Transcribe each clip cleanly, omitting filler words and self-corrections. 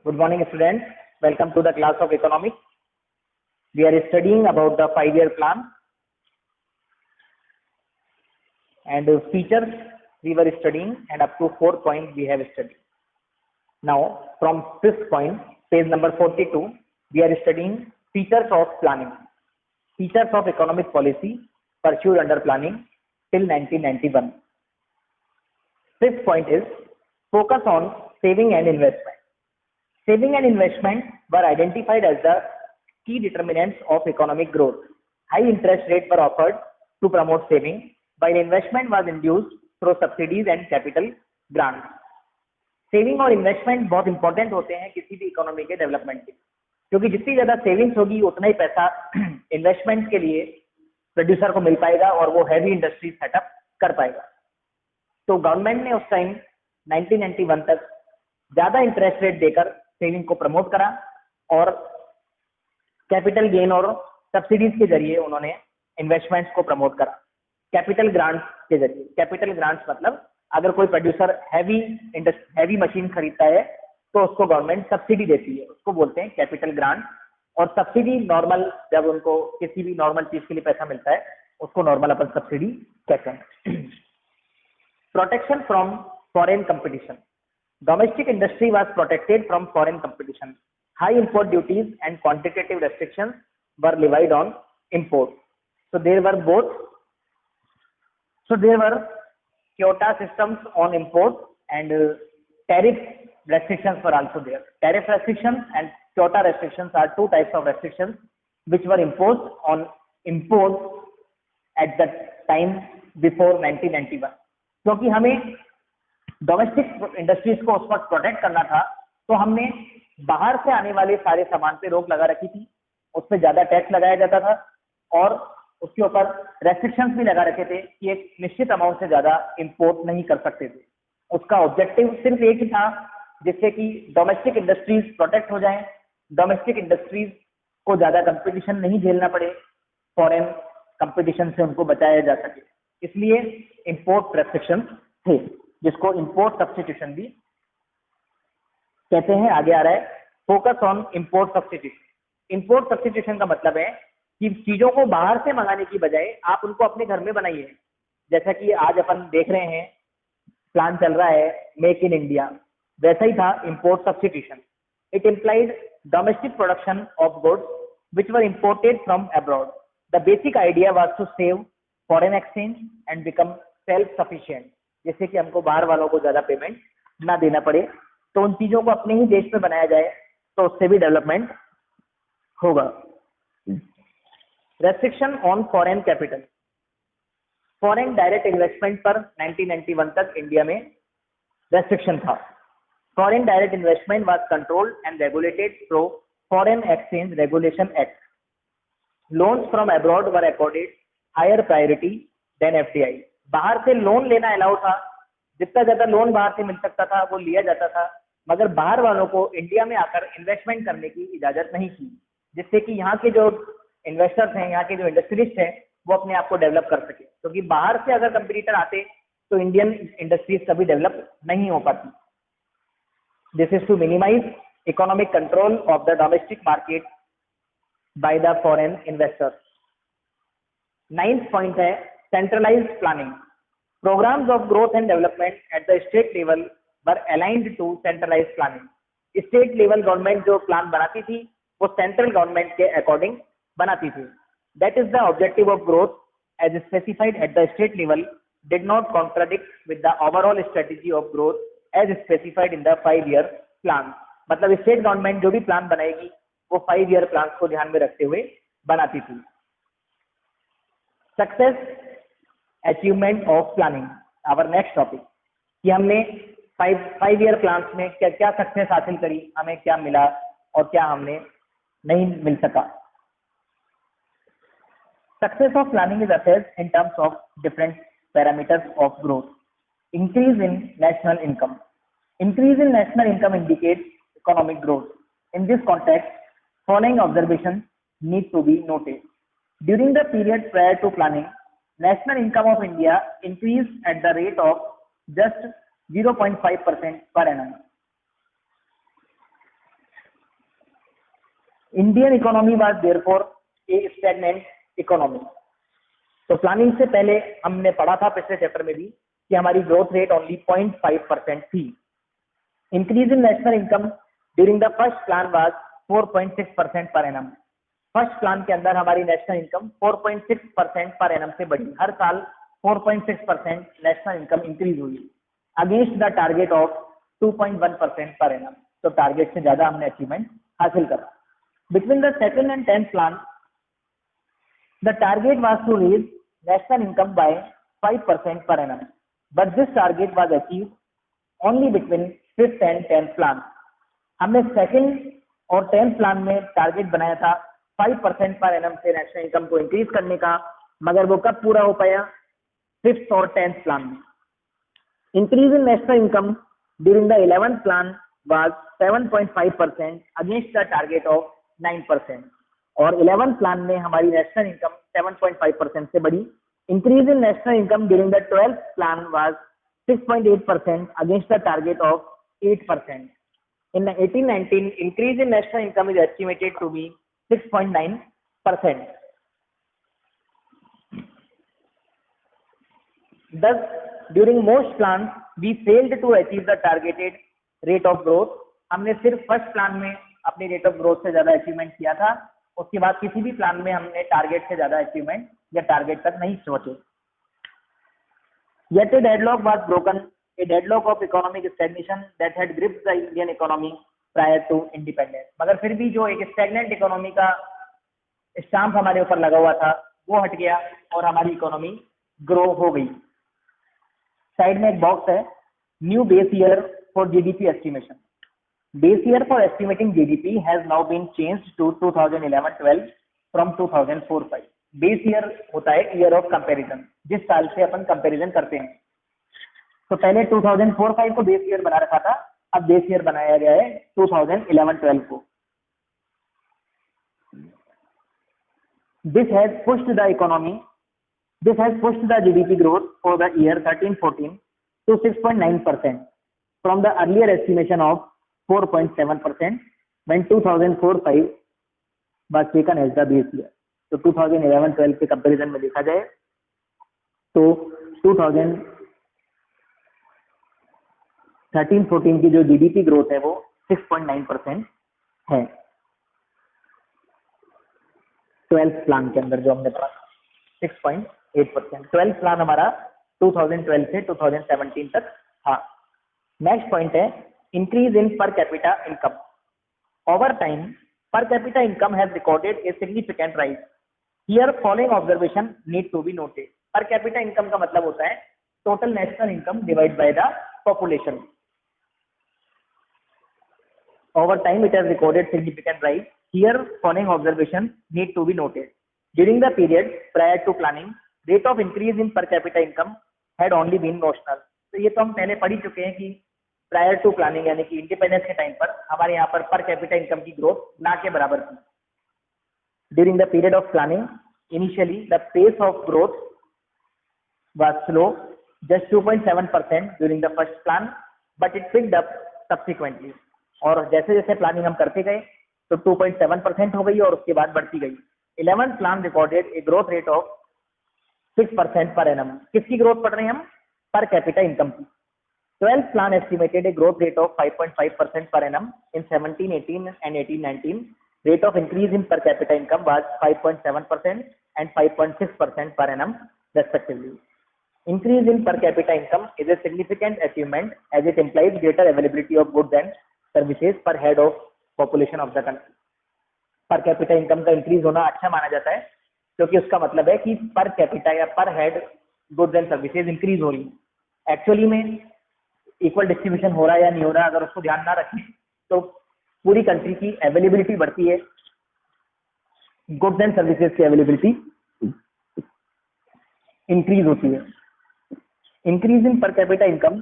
Good morning, students. Welcome to the class of economics. We are studying about the 5-year plan and features we were studying, and up to 4 points we have studied. Now, from this point, page number 42, we are studying features of planning, features of economic policy pursued under planning till 1991. Fifth point is focus on saving and investment. Saving and investment were identified as the key determinants of economic growth. High interest rates were offered to promote saving, while investment was induced through subsidies and capital grants. Saving और investment बहुत important होते हैं किसी भी economy के development के, क्योंकि जितनी ज्यादा सेविंग्स होगी उतना ही पैसा इन्वेस्टमेंट के लिए प्रोड्यूसर को मिल पाएगा और वो हैवी इंडस्ट्री सेटअप कर पाएगा। तो गवर्नमेंट ने उस टाइम 1991 तक ज्यादा इंटरेस्ट रेट देकर सेविंग को प्रमोट करा और कैपिटल गेन और सब्सिडीज के जरिए उन्होंने इन्वेस्टमेंट्स को प्रमोट करा। कैपिटल ग्रांट्स के जरिए, कैपिटल ग्रांट्स मतलब अगर कोई प्रोड्यूसर हैवी मशीन खरीदता है तो उसको गवर्नमेंट सब्सिडी देती है, उसको बोलते हैं कैपिटल ग्रांट। और सब्सिडी नॉर्मल, जब उनको किसी भी नॉर्मल चीज के लिए पैसा मिलता है उसको नॉर्मल अपन सब्सिडी कहते हैं। Protection from foreign competition, domestic industry was protected from foreign competition. High import duties and quantitative restrictions were levied on import. So there were quota systems on import, and tariff restrictions were also there. Tariff restrictions and quota restrictions are two types of restrictions which were imposed on import at the time before 1991. क्योंकि हमें domestic industries को उस वक्त protect करना था, तो हमने बाहर से आने वाले सारे सामान पे रोक लगा रखी थी, उस पर ज्यादा टैक्स लगाया जाता था और उसके ऊपर रेस्ट्रिक्शंस भी लगा रखे थे कि एक निश्चित अमाउंट से ज्यादा इंपोर्ट नहीं कर सकते थे। उसका ऑब्जेक्टिव सिर्फ एक ही था, जिससे कि डोमेस्टिक इंडस्ट्रीज प्रोटेक्ट हो जाएं, डोमेस्टिक इंडस्ट्रीज को ज्यादा कंपटीशन नहीं झेलना पड़े, फॉरेन कंपटीशन से उनको बचाया जा सके, इसलिए इंपोर्ट रेस्ट्रिक्शन थे, जिसको इंपोर्ट सब्स्टिट्यूशन भी कहते हैं। आगे आ रहा है focus on import substitution. Import substitution का मतलब है कि चीजों को बाहर से मंगाने की बजाय आप उनको अपने घर में बनाइए। जैसा कि आज अपन देख रहे हैं प्लान चल रहा है मेक इन इंडिया, वैसा ही था import substitution. It implied domestic production of goods which were imported from abroad. The basic idea was to save foreign exchange and become self sufficient, जैसे कि हमको बाहर वालों को ज्यादा पेमेंट ना देना पड़े, तो उन चीजों को अपने ही देश में बनाया जाए तो उससे भी डेवलपमेंट होगा। Restriction on foreign capital, foreign direct investment पर 1991 तक इंडिया में रेस्ट्रिक्शन था। Foreign direct investment was controlled and regulated through foreign exchange regulation act. Loans from abroad were accorded higher priority than FDI. बाहर से loan लेना allow था, जितना ज्यादा लोन बाहर से मिल सकता था वो लिया जाता था, मगर बाहर वालों को इंडिया में आकर इन्वेस्टमेंट करने की इजाजत नहीं थी, जिससे कि यहाँ के जो इन्वेस्टर्स हैं, यहाँ के जो इंडस्ट्रियलिस्ट हैं, वो अपने आप को डेवलप कर सके। क्योंकि बाहर से अगर कंपटीटर आते तो इंडियन इंडस्ट्रीज कभी डेवलप नहीं हो पाती। This is to minimize economic control of the domestic market by the foreign investors. 9th point है centralized planning. Programs of growth and development at the state level were aligned to centralized planning. State level government जो plan बनाती थी वो central government के according बनाती थी। That is the objective of growth as specified at the state level did not contradict with the overall strategy of growth as specified in the 5-year plan. मतलब state government जो भी plan बनाएगी वो 5-year plans को ध्यान में रखते हुए बनाती थी। Success achievement of planning, our next topic, कि हमने 5-year प्लान्स में क्या क्या सक्सेस हासिल करी, हमें क्या मिला और क्या हमने नहीं मिल सका। Success of planning is assessed in terms of different parameters of growth. Increase in national income, increase in national income indicates economic growth. In this context following observation need to be noted. During the period prior to planning, national income of India increased at the rate of just 0.5% per annum. Indian economy was therefore A stagnant economy. तो planning से पहले हमने पढ़ा था पिछले chapter में भी कि हमारी ग्रोथ रेट ओनली 0.5% थी। Increase in national income during the first plan was 4.6% per annum. First plan के अंदर हमारी नेशनल इनकम 4.6% पर एनम से बढ़ी, हर साल 4.6% नेशनल इनकम इंक्रीज हुई against the target of 2.1% per annum. तो टारगेट से ज्यादा हमने अचीवमेंट हासिल करा। Between the second and 10th plan the target was to raise national income by 5% per annum, but this target was achieved only between 5th and 10th plan। हमने second और 10th plan में target बनाया था 5% per annum से national income को increase करने का, मगर वो कब पूरा हो पाया? 5th और 10th प्लान में। Increase in national income during the 11th plan was 7.5% against the target of 9%, और 11th प्लान में हमारी नेशनल इनकम 7.5% से बढ़ी। Increase in national income during the 12th plan was 6.8% against the target of 8%। In 1819, increase in national income is estimated to be 6.9%. Thus, during most plans, we failed to achieve the targeted rate of growth। हमने सिर्फ first plan में अपनी rate of growth से ज्यादा achievement किया था, उसके बाद किसी भी प्लान में हमने टारगेट से ज्यादा अचीवमेंट या टारगेट तक नहीं पहुंचे। Yet a deadlock was broken, a deadlock of economic stagnation that had gripped the Indian economy prior to independence। मगर फिर भी जो एक स्टैग्नेंट इकोनॉमी का स्टाम्प हमारे ऊपर लगा हुआ था वो हट गया और हमारी इकोनॉमी ग्रो हो गई। साइड में एक बॉक्स है, new base year for GDP estimation. Base year for estimating GDP has now been changed to 2011-12 from 2004-5। Base year होता है ईयर ऑफ कंपैरिजन, जिस साल से अपन कंपैरिजन करते हैं। तो पहले 2004-5 को बेस ईयर बना रखा था, अब बेस ईयर बनाया गया है 2011-12 को। This has pushed the GDP growth for the year 13-14 to 6.9% from the earlier estimation of 4.7% when 2004-5 was taken as the base year। तो 2011-12 के कंपैरिजन में देखा जाए तो 2013-14 की जो जीडीपी ग्रोथ है वो 6.9% है 12th प्लान के अंदर जो हमने पढ़ा 6.8%। 12th प्लान हमारा 2012 से 2017 तक था। नेक्स्ट पॉइंट है increase in per capita income। Over time, per capita income has recorded a significant rise। Here following observation need to be noted। Per capita income का मतलब होता है total national income divided by the population। Over time it has recorded significant rise। Here following observation need to be noted। During the period prior to planning, rate of increase in per capita income had only been notional। तो ये तो हम पहले पढ़ ही चुके हैं कि prior to planning यानी कि इंडिपेंडेंस के टाइम पर हमारे यहाँ पर कैपिटा इनकम की ग्रोथ ना के बराबर थी। During the period of planning initially the pace of growth was slow, just 2.7% during the first plan, but it picked up subsequently. और जैसे जैसे प्लानिंग हम करते गए तो 2.7% हो गई और उसके बाद बढ़ती गई। 11th plan recorded a growth rate of 6% per annum. किसकी ग्रोथ पढ़ रहे हैं हम? पर कैपिटा इनकम की। 12th plan estimated a growth rate of 5.5% per annum in 17-18 and 18-19। Rate of increase in per capita income was 5.7% and 5.6% per annum respectively। Increase in per capita income is a significant achievement as it implies greater availability of goods and services per head of population of the country। per capita income का increase होना अच्छा माना जाता है क्योंकि उसका मतलब है कि per capita या per head goods and services increase हो रही है। एक्चुअली में इक्वल डिस्ट्रीब्यूशन हो रहा है या नहीं हो रहा है, अगर उसको ध्यान ना रखें तो पूरी कंट्री की अवेलेबिलिटी बढ़ती है, गुड्स एंड सर्विसेज की अवेलेबिलिटी इंक्रीज होती है। Increase in per capita income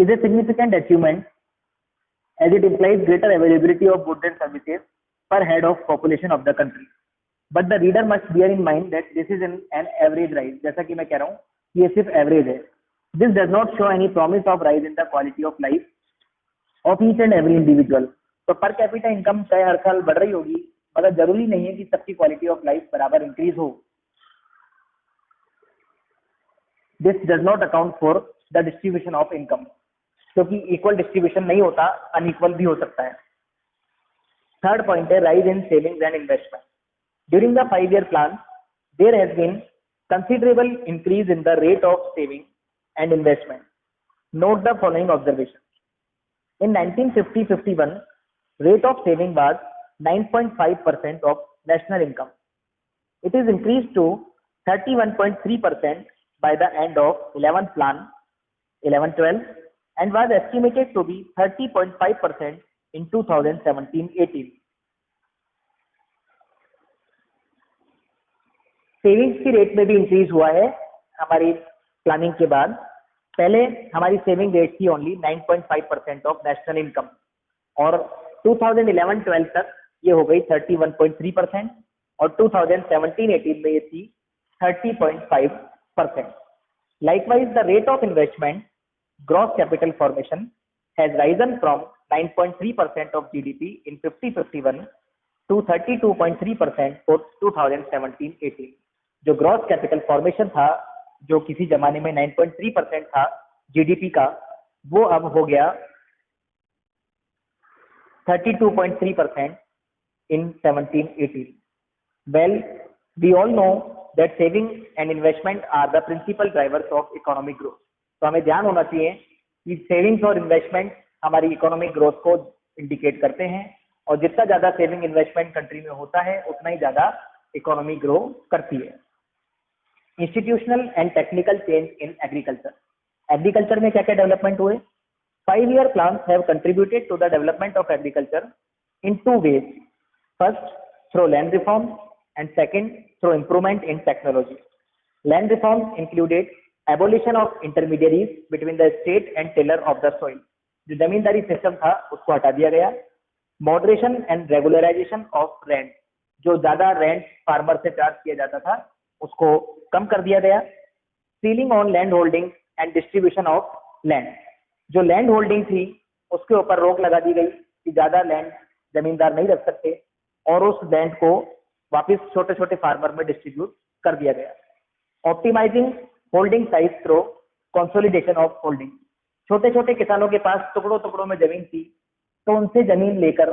is a significant achievement as it implies greater availability of goods and services per head of population of the country, but the reader must bear in mind that this is an average rise. जैसा कि मैं कह रहा हूँ ये सिर्फ average है। This does not show any promise of rise in the quality of life of each and every individual। तो पर कैपिटा इनकम चाहे हर साल बढ़ रही होगी, मगर जरूरी नहीं है कि सबकी क्वालिटी ऑफ लाइफ बराबर इंक्रीज हो। This does not account for the distribution of income, क्योंकि इक्वल डिस्ट्रीब्यूशन नहीं होता, अनइक्वल भी हो सकता है। थर्ड पॉइंट है rise in savings and investment. During the 5-year plan, there has been considerable increase in the rate of saving and investment. Note the following observation. In 1950-51, rate of saving was 9.5% of national income. It is increased to 31.3% by the end of 11th plan 11-12 and was estimated to be 30.5% in 2017-18. Savings की rate में भी increase हुआ है हमारी planning के बाद। पहले हमारी सेविंग रेट थी ओनली 9.5% ऑफ नेशनल इनकम और 2011-12 तक ये हो गई 31.3% और 2017-18 में ये थी 30.5%। Likewise, the rate of investment gross capital formation has risen from 9.3% of GDP in 50-51 to 32.3% for 2017-18। जो ग्रॉस कैपिटल फॉर्मेशन था, जो किसी जमाने में 9.3% था जीडीपी का, वो अब हो गया 32.3% in 17-18। Well, we all know that saving and investment are the principal drivers of economic growth। तो हमें ध्यान होना चाहिए कि सेविंग्स और इन्वेस्टमेंट हमारी इकोनॉमिक ग्रोथ को इंडिकेट करते हैं और जितना ज्यादा सेविंग इन्वेस्टमेंट कंट्री में होता है उतना ही ज्यादा इकोनॉमी ग्रो करती है। Institutional and technical change in agriculture. Agriculture में क्या क्या डेवलपमेंट हुए? 5-year plans have contributed to the development of agriculture in 2 ways. First, through land reforms and second, through improvement in technology. Land reforms included abolition of intermediaries between the state and tiller of the soil। जो जमींदारी system था उसको हटा दिया गया। Moderation and regularisation of rent, जो ज्यादा rent farmer से charge किया जाता था उसको कम कर दिया गया। Ceiling on land holding and distribution of land, जो लैंड होल्डिंग थी उसके ऊपर रोक लगा दी गई कि ज्यादा लैंड जमींदार नहीं रख सकते और उस लैंड को वापस छोटे छोटे फार्मर में डिस्ट्रीब्यूट कर दिया गया। Optimising holding size through consolidation of holding, छोटे छोटे किसानों के पास टुकड़ों टुकड़ों में जमीन थी तो उनसे जमीन लेकर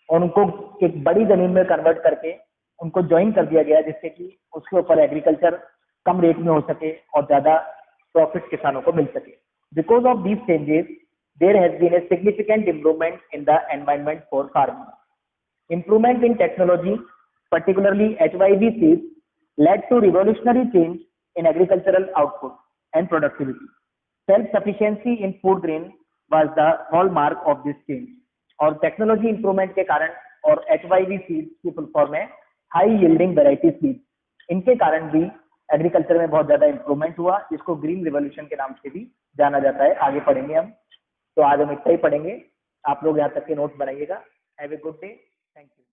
उनको एक बड़ी जमीन में कन्वर्ट करके उनको ज्वाइन कर दिया गया, जिससे कि उसके ऊपर एग्रीकल्चर कम रेट में हो सके और ज्यादा प्रॉफिट किसानों को मिल सके। Because of these changes there has been a significant improvement in the environment for farming. Improvement in technology, particularly HYV seeds, led to revolutionary change in agricultural output and productivity. Self-sufficiency in food grain was the hallmark of this change। और technology improvement के कारण और HYV seeds की full form है high yielding variety seeds, इनके कारण भी agriculture में बहुत ज्यादा इंप्रूवमेंट हुआ, जिसको ग्रीन रिवॉल्यूशन के नाम से भी जाना जाता है। आगे पढ़ेंगे हम, तो आज हम इतना ही पढ़ेंगे। आप लोग यहाँ तक के नोट्स बनाइएगा। Have a good day, thank you.